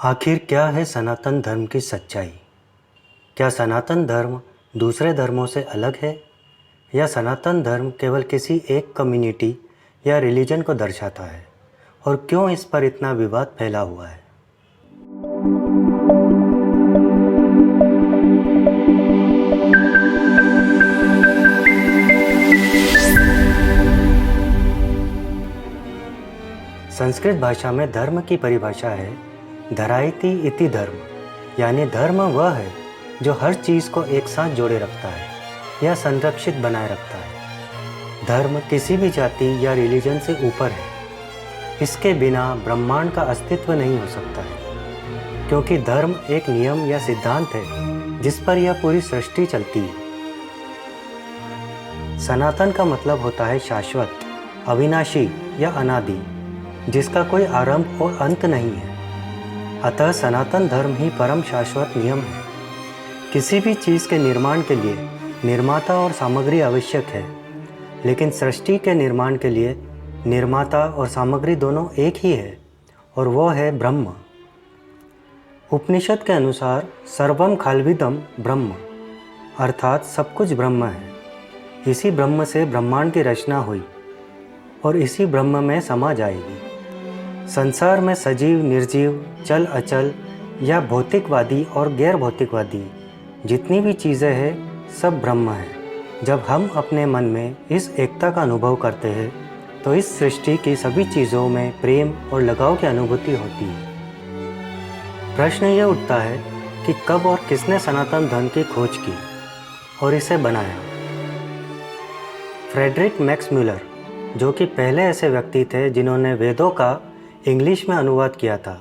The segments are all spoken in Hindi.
आखिर क्या है सनातन धर्म की सच्चाई? क्या सनातन धर्म दूसरे धर्मों से अलग है, या सनातन धर्म केवल किसी एक कम्युनिटी या रिलीजन को दर्शाता है? और क्यों इस पर इतना विवाद फैला हुआ है? संस्कृत भाषा में धर्म की परिभाषा है धरायति इति धर्म, यानी धर्म वह है जो हर चीज़ को एक साथ जोड़े रखता है या संरक्षित बनाए रखता है। धर्म किसी भी जाति या रिलीजन से ऊपर है। इसके बिना ब्रह्मांड का अस्तित्व नहीं हो सकता है, क्योंकि धर्म एक नियम या सिद्धांत है जिस पर यह पूरी सृष्टि चलती है। सनातन का मतलब होता है शाश्वत, अविनाशी या अनादि, जिसका कोई आरंभ और अंत नहीं है। अतः सनातन धर्म ही परम शाश्वत नियम है। किसी भी चीज़ के निर्माण के लिए निर्माता और सामग्री आवश्यक है, लेकिन सृष्टि के निर्माण के लिए निर्माता और सामग्री दोनों एक ही है, और वो है ब्रह्म। उपनिषद के अनुसार सर्वम खल्विदम ब्रह्म, अर्थात सब कुछ ब्रह्म है। इसी ब्रह्म से ब्रह्मांड की रचना हुई और इसी ब्रह्म में समा जाएगी। संसार में सजीव, निर्जीव, चल अचल या भौतिकवादी और गैर भौतिकवादी जितनी भी चीज़ें हैं, सब ब्रह्म है। जब हम अपने मन में इस एकता का अनुभव करते हैं तो इस सृष्टि की सभी चीज़ों में प्रेम और लगाव की अनुभूति होती है। प्रश्न यह उठता है कि कब और किसने सनातन धर्म की खोज की और इसे बनाया। फ्रेडरिक मैक्स म्यूलर, जो कि पहले ऐसे व्यक्ति थे जिन्होंने वेदों का इंग्लिश में अनुवाद किया था,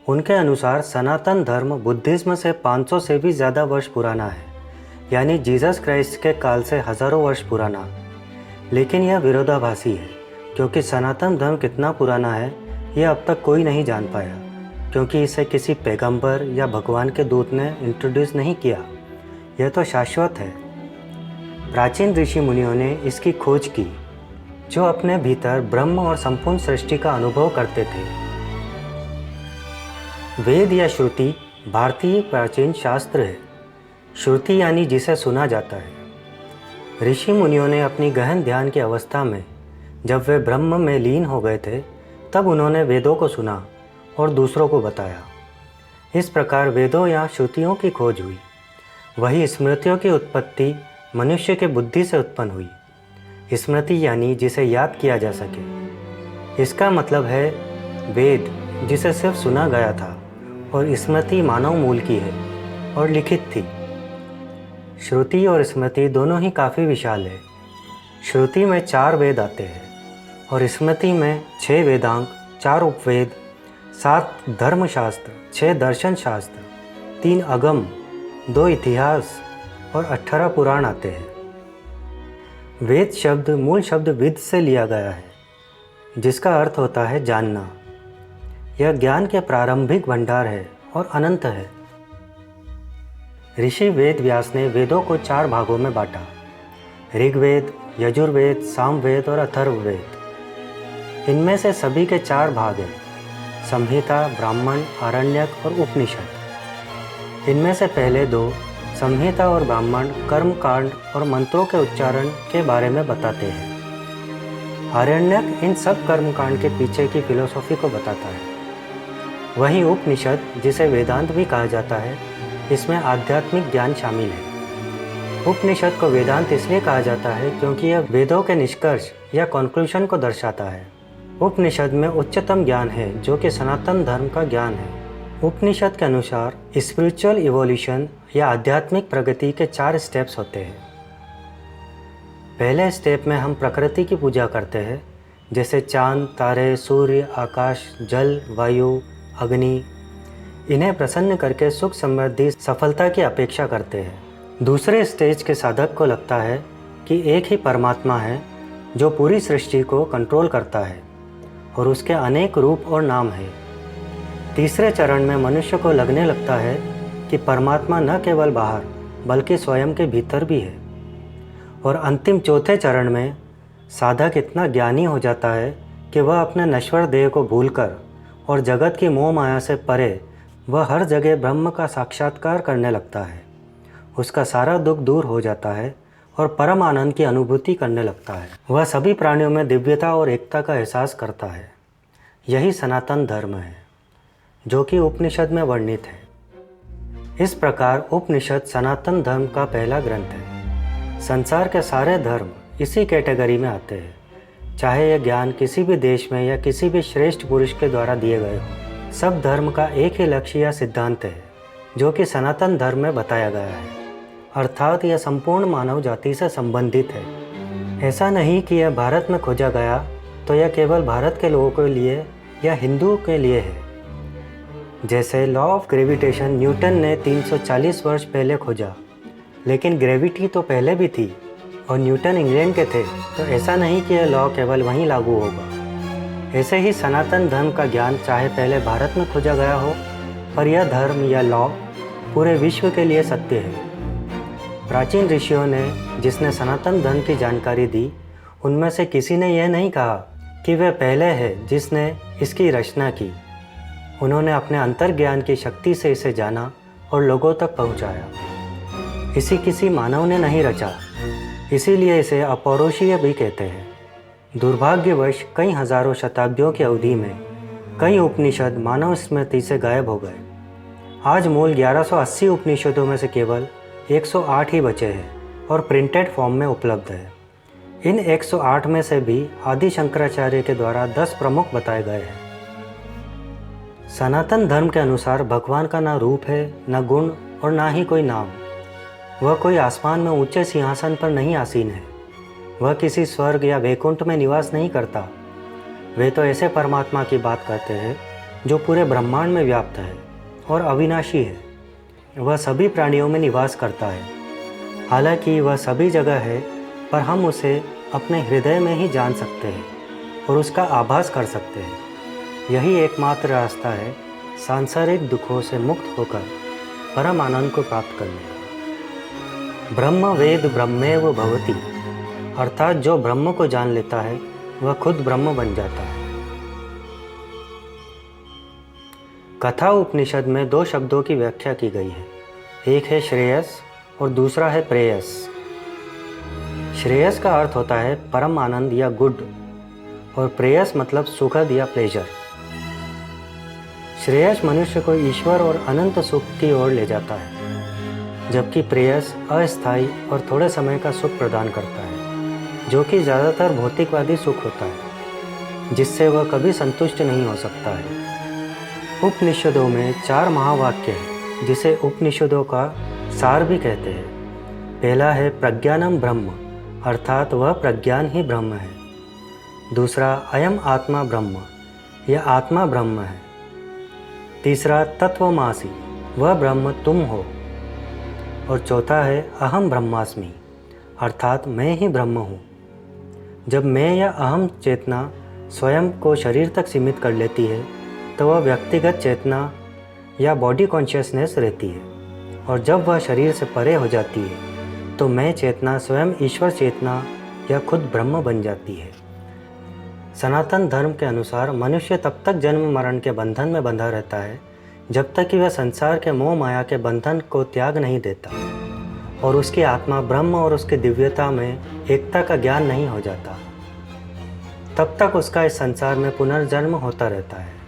उनके अनुसार सनातन धर्म बुद्धिज्म से 500 से भी ज़्यादा वर्ष पुराना है, यानी जीसस क्राइस्ट के काल से हज़ारों वर्ष पुराना। लेकिन यह विरोधाभासी है, क्योंकि सनातन धर्म कितना पुराना है यह अब तक कोई नहीं जान पाया, क्योंकि इसे किसी पैगंबर या भगवान के दूत ने इंट्रोड्यूस नहीं किया। यह तो शाश्वत है। प्राचीन ऋषि मुनियों ने इसकी खोज की, जो अपने भीतर ब्रह्म और संपूर्ण सृष्टि का अनुभव करते थे। वेद या श्रुति भारतीय प्राचीन शास्त्र है। श्रुति यानी जिसे सुना जाता है। ऋषि मुनियों ने अपनी गहन ध्यान की अवस्था में जब वे ब्रह्म में लीन हो गए थे, तब उन्होंने वेदों को सुना और दूसरों को बताया। इस प्रकार वेदों या श्रुतियों की खोज हुई। वही स्मृतियों की उत्पत्ति मनुष्य के बुद्धि से उत्पन्न हुई। स्मृति यानी जिसे याद किया जा सके। इसका मतलब है वेद जिसे सिर्फ सुना गया था, और स्मृति मानव मूल की है और लिखित थी। श्रुति और स्मृति दोनों ही काफ़ी विशाल है। श्रुति में 4 वेद आते हैं और स्मृति में 6 वेदांग, 4 उपवेद, 7 धर्मशास्त्र, 6 दर्शन शास्त्र, 3 अगम, 2 इतिहास और 18 पुराण आते हैं। वेद शब्द मूल शब्द विद से लिया गया है, जिसका अर्थ होता है जानना। यह ज्ञान के प्रारंभिक भंडार है और अनंत है। ऋषि वेद व्यास ने वेदों को 4 भागों में बांटा: ऋग्वेद, यजुर्वेद, सामवेद और अथर्ववेद। इनमें से सभी के 4 भाग हैं: संहिता, ब्राह्मण, आरण्यक और उपनिषद। इनमें से पहले 2 संहिता और ब्राह्मण कर्म कांड और मंत्रों के उच्चारण के बारे में बताते हैं। आरण्यक इन सब कर्म कांड के पीछे की फिलॉसफी को बताता है। वहीं उपनिषद, जिसे वेदांत भी कहा जाता है, इसमें आध्यात्मिक ज्ञान शामिल है। उपनिषद को वेदांत इसलिए कहा जाता है क्योंकि यह वेदों के निष्कर्ष या कंक्लूजन को दर्शाता है। उपनिषद में उच्चतम ज्ञान है, जो कि सनातन धर्म का ज्ञान है। उपनिषद के अनुसार स्पिरिचुअल इवोल्यूशन या आध्यात्मिक प्रगति के 4 स्टेप्स होते हैं। पहले स्टेप में हम प्रकृति की पूजा करते हैं, जैसे चांद, तारे, सूर्य, आकाश, जल, वायु, अग्नि। इन्हें प्रसन्न करके सुख, समृद्धि, सफलता की अपेक्षा करते हैं। दूसरे स्टेज के साधक को लगता है कि एक ही परमात्मा है जो पूरी सृष्टि को कंट्रोल करता है, और उसके अनेक रूप और नाम हैं। तीसरे चरण में मनुष्य को लगने लगता है कि परमात्मा न केवल बाहर बल्कि स्वयं के भीतर भी है। और अंतिम चौथे चरण में साधक इतना ज्ञानी हो जाता है कि वह अपने नश्वर देह को भूलकर और जगत की मोह माया से परे वह हर जगह ब्रह्म का साक्षात्कार करने लगता है। उसका सारा दुख दूर हो जाता है और परम आनंद की अनुभूति करने लगता है। वह सभी प्राणियों में दिव्यता और एकता का एहसास करता है। यही सनातन धर्म है जो कि उपनिषद में वर्णित है। इस प्रकार उपनिषद सनातन धर्म का पहला ग्रंथ है। संसार के सारे धर्म इसी कैटेगरी में आते हैं, चाहे यह ज्ञान किसी भी देश में या किसी भी श्रेष्ठ पुरुष के द्वारा दिए गए हो। सब धर्म का एक ही लक्ष्य या सिद्धांत है जो कि सनातन धर्म में बताया गया है, अर्थात यह संपूर्ण मानव जाति से संबंधित है। ऐसा नहीं कि यह भारत में खोजा गया तो यह केवल भारत के लोगों के लिए या हिंदुओं के लिए है। जैसे लॉ ऑफ ग्रेविटेशन न्यूटन ने 340 वर्ष पहले खोजा, लेकिन ग्रेविटी तो पहले भी थी और न्यूटन इंग्लैंड के थे, तो ऐसा नहीं कि यह लॉ केवल वहीं लागू होगा। ऐसे ही सनातन धर्म का ज्ञान चाहे पहले भारत में खोजा गया हो, पर यह धर्म या लॉ पूरे विश्व के लिए सत्य है। प्राचीन ऋषियों ने जिसने सनातन धर्म की जानकारी दी, उनमें से किसी ने यह नहीं कहा कि वह पहले है जिसने इसकी रचना की। उन्होंने अपने अंतर्ज्ञान की शक्ति से इसे जाना और लोगों तक पहुंचाया। इसी किसी मानव ने नहीं रचा, इसीलिए इसे अपौरुषीय भी कहते हैं। दुर्भाग्यवश कई हजारों शताब्दियों की अवधि में कई उपनिषद मानव स्मृति से गायब हो गए। आज मूल 1180 उपनिषदों में से केवल 108 ही बचे हैं और प्रिंटेड फॉर्म में उपलब्ध है। इन 108 में से भी आदि शंकराचार्य के द्वारा 10 प्रमुख बताए गए हैं। सनातन धर्म के अनुसार भगवान का ना रूप है, न गुण और ना ही कोई नाम। वह कोई आसमान में ऊंचे सिंहासन पर नहीं आसीन है। वह किसी स्वर्ग या वैकुंठ में निवास नहीं करता। वे तो ऐसे परमात्मा की बात करते हैं जो पूरे ब्रह्मांड में व्याप्त है और अविनाशी है। वह सभी प्राणियों में निवास करता है। हालांकि वह सभी जगह है, पर हम उसे अपने हृदय में ही जान सकते हैं और उसका आभास कर सकते हैं। यही एकमात्र रास्ता है सांसारिक दुखों से मुक्त होकर परम आनंद को प्राप्त करने का। ब्रह्म वेद ब्रह्मेव भवति, अर्थात जो ब्रह्म को जान लेता है वह खुद ब्रह्म बन जाता है। कथा उपनिषद में 2 शब्दों की व्याख्या की गई है। एक है श्रेयस और दूसरा है प्रेयस। श्रेयस का अर्थ होता है परम आनंद या गुड, और प्रेयस मतलब सुखद या प्लेजर। श्रेयस मनुष्य को ईश्वर और अनंत सुख की ओर ले जाता है, जबकि प्रेयस अस्थायी और थोड़े समय का सुख प्रदान करता है, जो कि ज़्यादातर भौतिकवादी सुख होता है, जिससे वह कभी संतुष्ट नहीं हो सकता है। उपनिषदों में 4 महावाक्य हैं, जिसे उपनिषदों का सार भी कहते हैं। पहला है प्रज्ञानम ब्रह्म, अर्थात वह प्रज्ञान ही ब्रह्म है। दूसरा अयम आत्मा ब्रह्म, यह आत्मा ब्रह्म है। तीसरा तत्वमासी, वह ब्रह्म तुम हो। और चौथा है अहम ब्रह्मास्मि, अर्थात मैं ही ब्रह्म हूँ। जब मैं या अहम चेतना स्वयं को शरीर तक सीमित कर लेती है तो वह व्यक्तिगत चेतना या बॉडी कॉन्शियसनेस रहती है, और जब वह शरीर से परे हो जाती है तो मैं चेतना स्वयं ईश्वर चेतना या खुद ब्रह्म बन जाती है। सनातन धर्म के अनुसार मनुष्य तब तक जन्म मरण के बंधन में बंधा रहता है जब तक कि वह संसार के मोह माया के बंधन को त्याग नहीं देता और उसकी आत्मा ब्रह्म और उसकी दिव्यता में एकता का ज्ञान नहीं हो जाता। तब तक उसका इस संसार में पुनर्जन्म होता रहता है।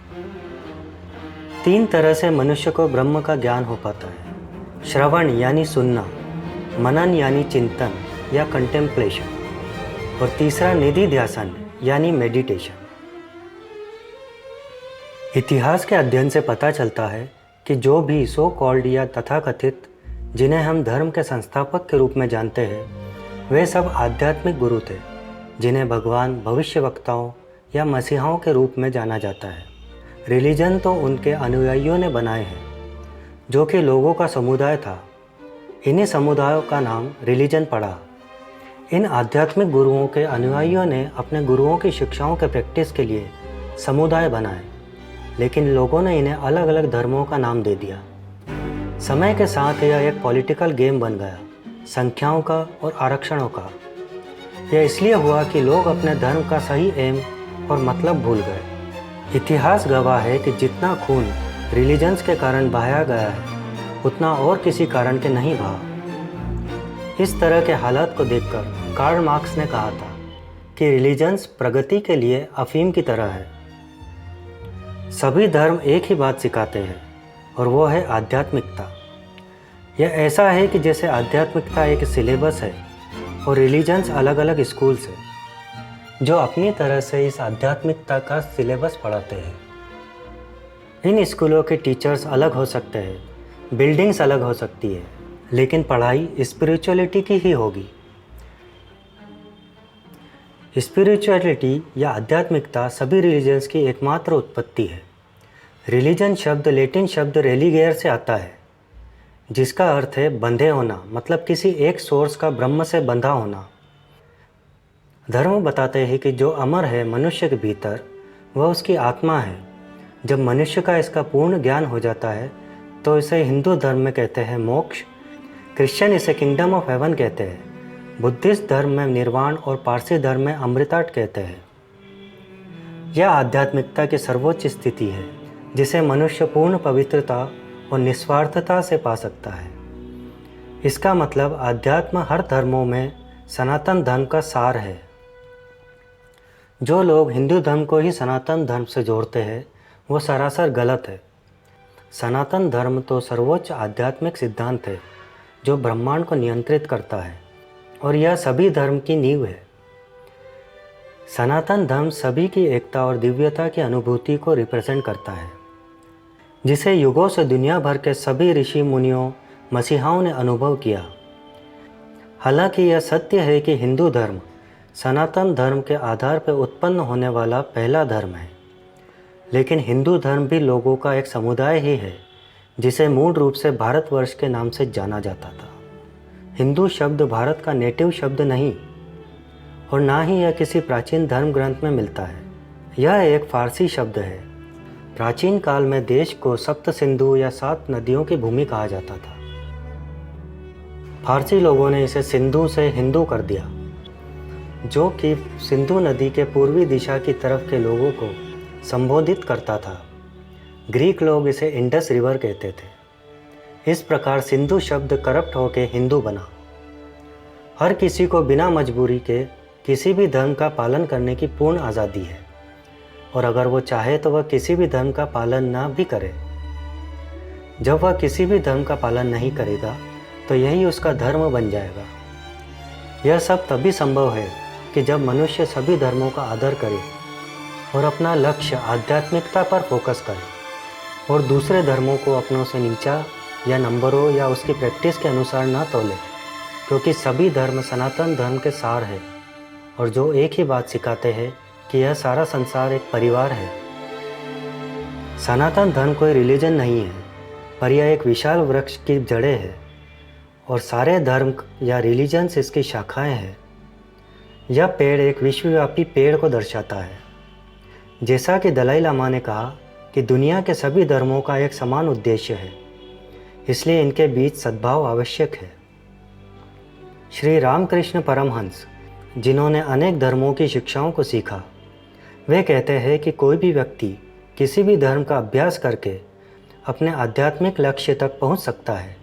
3 तरह से मनुष्य को ब्रह्म का ज्ञान हो पाता है। श्रवण यानी सुनना, मनन यानी चिंतन या कंटेम्पलेशन, और तीसरा निधि ध्यासन यानी मेडिटेशन। इतिहास के अध्ययन से पता चलता है कि जो भी सो कॉल्ड या तथाकथित जिन्हें हम धर्म के संस्थापक के रूप में जानते हैं, वे सब आध्यात्मिक गुरु थे, जिन्हें भगवान, भविष्यवक्ताओं या मसीहाओं के रूप में जाना जाता है। रिलीजन तो उनके अनुयायियों ने बनाए हैं, जो कि लोगों का समुदाय था। इन्हीं समुदायों का नाम रिलीजन पड़ा। इन आध्यात्मिक गुरुओं के अनुयायियों ने अपने गुरुओं की शिक्षाओं के प्रैक्टिस के लिए समुदाय बनाए, लेकिन लोगों ने इन्हें अलग अलग धर्मों का नाम दे दिया। समय के साथ यह एक पॉलिटिकल गेम बन गया, संख्याओं का और आरक्षणों का। यह इसलिए हुआ कि लोग अपने धर्म का सही एम और मतलब भूल गए। इतिहास गवाह है कि जितना खून रिलीजन्स के कारण बहाया गया है उतना और किसी कारण के नहीं बहा। इस तरह के हालात को देखकर कार्ल मार्क्स ने कहा था कि रिलीजन्स प्रगति के लिए अफीम की तरह है। सभी धर्म एक ही बात सिखाते हैं और वो है आध्यात्मिकता। यह ऐसा है कि जैसे आध्यात्मिकता एक सिलेबस है और रिलीजन्स अलग अलग स्कूल्स हैं जो अपनी तरह से इस आध्यात्मिकता का सिलेबस पढ़ाते हैं। इन स्कूलों के टीचर्स अलग हो सकते हैं, बिल्डिंग्स अलग हो सकती है, लेकिन पढ़ाई स्पिरिचुअलिटी की ही होगी। स्पिरिचुअलिटी या आध्यात्मिकता सभी रिलीजन्स की एकमात्र उत्पत्ति है। रिलीजन शब्द लैटिन शब्द रेलिगेयर से आता है, जिसका अर्थ है बंधे होना, मतलब किसी एक सोर्स का ब्रह्म से बंधा होना। धर्म बताते हैं कि जो अमर है मनुष्य के भीतर, वह उसकी आत्मा है। जब मनुष्य का इसका पूर्ण ज्ञान हो जाता है तो इसे हिंदू धर्म में कहते हैं मोक्ष, क्रिश्चियन इसे किंगडम ऑफ हेवन कहते हैं, बुद्धिस्ट धर्म में निर्वाण और पारसी धर्म में अमृताट कहते हैं। यह आध्यात्मिकता की सर्वोच्च स्थिति है जिसे मनुष्य पूर्ण पवित्रता और निस्वार्थता से पा सकता है। इसका मतलब आध्यात्म हर धर्मों में सनातन धर्म का सार है। जो लोग हिंदू धर्म को ही सनातन धर्म से जोड़ते हैं वो सरासर गलत है। सनातन धर्म तो सर्वोच्च आध्यात्मिक सिद्धांत है जो ब्रह्मांड को नियंत्रित करता है और यह सभी धर्म की नींव है। सनातन धर्म सभी की एकता और दिव्यता की अनुभूति को रिप्रेजेंट करता है, जिसे युगों से दुनिया भर के सभी ऋषि मुनियों मसीहाओं ने अनुभव किया। हालांकि यह सत्य है कि हिंदू धर्म सनातन धर्म के आधार पर उत्पन्न होने वाला पहला धर्म है, लेकिन हिंदू धर्म भी लोगों का एक समुदाय ही है जिसे मूल रूप से भारतवर्ष के नाम से जाना जाता था। हिंदू शब्द भारत का नेटिव शब्द नहीं और ना ही यह किसी प्राचीन धर्म ग्रंथ में मिलता है। यह एक फारसी शब्द है। प्राचीन काल में देश को सप्त सिंधु या 7 नदियों की भूमि कहा जाता था। फारसी लोगों ने इसे सिंधु से हिंदू कर दिया, जो कि सिंधु नदी के पूर्वी दिशा की तरफ के लोगों को संबोधित करता था। ग्रीक लोग इसे इंडस रिवर कहते थे। इस प्रकार सिंधु शब्द करप्ट होकर हिंदू बना। हर किसी को बिना मजबूरी के किसी भी धर्म का पालन करने की पूर्ण आज़ादी है और अगर वो चाहे तो वह किसी भी धर्म का पालन ना भी करे। जब वह किसी भी धर्म का पालन नहीं करेगा तो यही उसका धर्म बन जाएगा। यह सब तभी संभव है कि जब मनुष्य सभी धर्मों का आदर करे और अपना लक्ष्य आध्यात्मिकता पर फोकस करे और दूसरे धर्मों को अपनों से नीचा या नंबरों या उसकी प्रैक्टिस के अनुसार ना तोले, क्योंकि सभी धर्म सनातन धर्म के सार है और जो एक ही बात सिखाते हैं कि यह सारा संसार एक परिवार है। सनातन धर्म कोई रिलीजन नहीं है, पर यह एक विशाल वृक्ष की जड़ें है और सारे धर्म या रिलीजन्स इसकी शाखाएं हैं। यह पेड़ एक विश्वव्यापी पेड़ को दर्शाता है। जैसा कि दलाई लामा ने कहा कि दुनिया के सभी धर्मों का एक समान उद्देश्य है, इसलिए इनके बीच सद्भाव आवश्यक है। श्री रामकृष्ण परमहंस, जिन्होंने अनेक धर्मों की शिक्षाओं को सीखा, वे कहते हैं कि कोई भी व्यक्ति किसी भी धर्म का अभ्यास करके अपने आध्यात्मिक लक्ष्य तक पहुंच सकता है,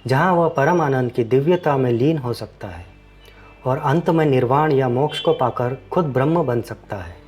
जहां वह परम आनंद की दिव्यता में लीन हो सकता है और अंत में निर्वाण या मोक्ष को पाकर खुद ब्रह्म बन सकता है।